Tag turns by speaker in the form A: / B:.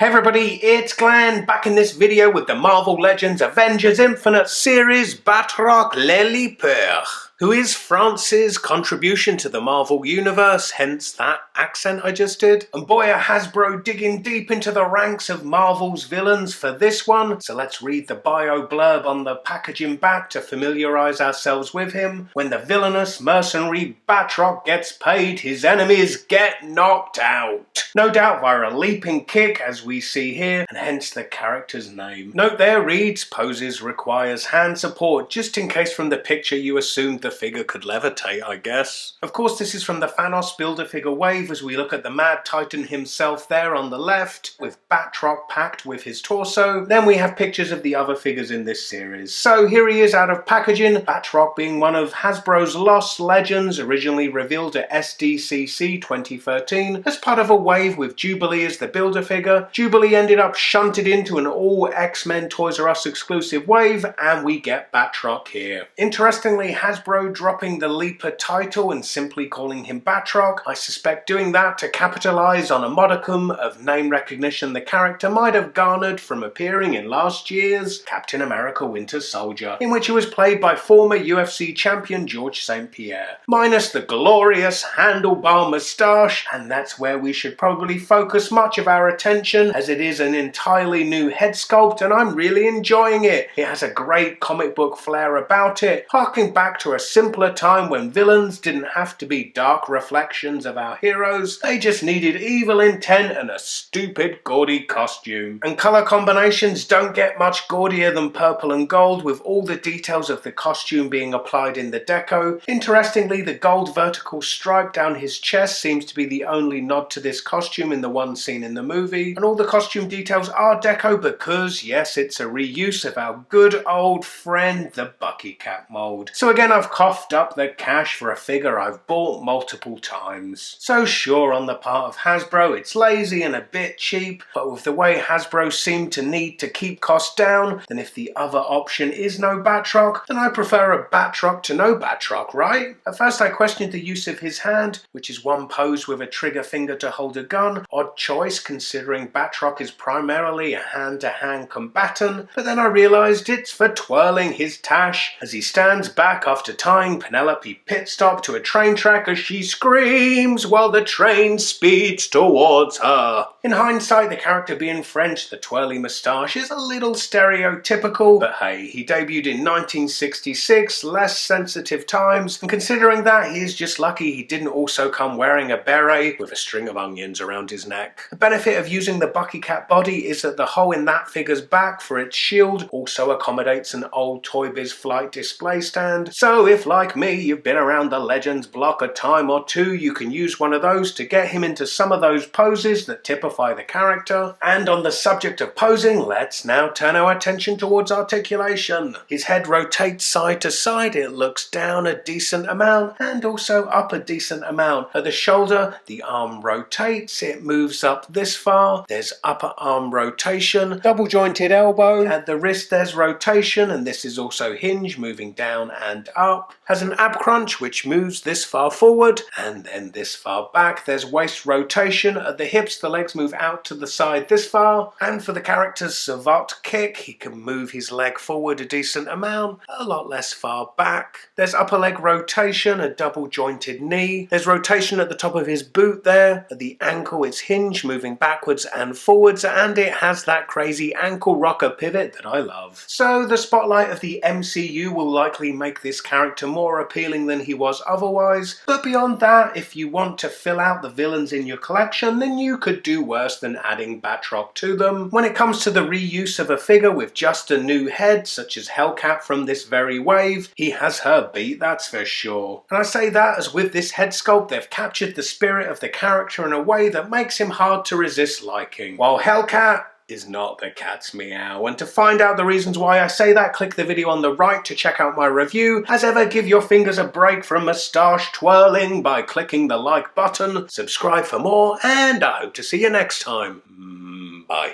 A: Hey everybody, it's Glenn, back in this video with the Marvel Legends Avengers Infinite series Batroc the Leaper, who is France's contribution to the Marvel Universe, hence that accent I just did. And boy, are Hasbro digging deep into the ranks of Marvel's villains for this one, so let's read the bio blurb on the packaging back to familiarise ourselves with him. When the villainous mercenary Batroc gets paid, his enemies get knocked out. No doubt via a leaping kick, as we see here, and hence the character's name. Note there reads, poses requires hand support, just in case from the picture you assumed the figure could levitate, I guess. Of course, this is from the Thanos Build-A-Figure wave, as we look at the Mad Titan himself there on the left, with Batroc packed with his torso. Then we have pictures of the other figures in this series. So here he is out of packaging, Batroc being one of Hasbro's lost legends, originally revealed at SDCC 2013 as part of a wave with Jubilee as the Build-A-Figure. Jubilee ended up shunted into an all X-Men Toys R Us exclusive wave, and we get Batroc here. Interestingly, Hasbro dropping the Leaper title and simply calling him Batroc, I suspect doing that to capitalise on a modicum of name recognition the character might have garnered from appearing in last year's Captain America Winter Soldier, in which he was played by former UFC champion George St. Pierre, minus the glorious handlebar moustache, and that's where we should probably focus much of our attention, as it is an entirely new head sculpt and I'm really enjoying it. It has a great comic book flair about it, harking back to a simpler time when villains didn't have to be dark reflections of our heroes, they just needed evil intent and a stupid gaudy costume. And colour combinations don't get much gaudier than purple and gold, with all the details of the costume being applied in the deco. Interestingly, the gold vertical stripe down his chest seems to be the only nod to this costume in the one scene in the movie, and all the costume details are deco because, yes, it's a reuse of our good old friend the Bucky Cap mold. So again, I've coughed up the cash for a figure I've bought multiple times. So sure, on the part of Hasbro, it's lazy and a bit cheap, but with the way Hasbro seem to need to keep costs down, then if the other option is no Batroc, then I prefer a Batroc to no Batroc, right? At first I questioned the use of his hand, which is one pose with a trigger finger to hold a gun. Odd choice considering Batroc is primarily a hand-to-hand combatant, but then I realised it's for twirling his tash as he stands back after tying Penelope Pitstop to a train track as she screams while the train speeds towards her. In hindsight, the character being French, the twirly moustache is a little stereotypical, but hey, he debuted in 1966, less sensitive times, and considering that, he is just lucky he didn't also come wearing a beret with a string of onions around his neck. The benefit of using the Bucky Cap body is that the hole in that figure's back for its shield also accommodates an old Toy Biz flight display stand, so if like me you've been around the Legends block a time or two, you can use one of those to get him into some of those poses that typify the character. And on the subject of posing, let's now turn our attention towards articulation. His head rotates side to side, it looks down a decent amount and also up a decent amount. At the shoulder, the arm rotates, it moves up this far, there's upper arm rotation, double jointed elbow, at the wrist there's rotation, and this is also hinge, moving down and up, has an ab crunch which moves this far forward and then this far back, there's waist rotation, at the hips the legs move out to the side this far, and for the character's savate kick he can move his leg forward a decent amount, a lot less far back. There's upper leg rotation, a double jointed knee, there's rotation at the top of his boot there, at the ankle it's hinge, moving backwards and forwards, and it has that crazy ankle rocker pivot that I love. So the spotlight of the MCU will likely make this character more appealing than he was otherwise, but beyond that, if you want to fill out the villains in your collection, then you could do worse than adding Batroc to them. When it comes to the reuse of a figure with just a new head, such as Hellcat from this very wave, he has her beat, that's for sure. And I say that as with this head sculpt, they've captured the spirit of the character in a way that makes him hard to resist liking, while Hellcat is not the cat's meow. And to find out the reasons why I say that, click the video on the right to check out my review. As ever, give your fingers a break from moustache twirling by clicking the like button, subscribe for more, and I hope to see you next time. Bye.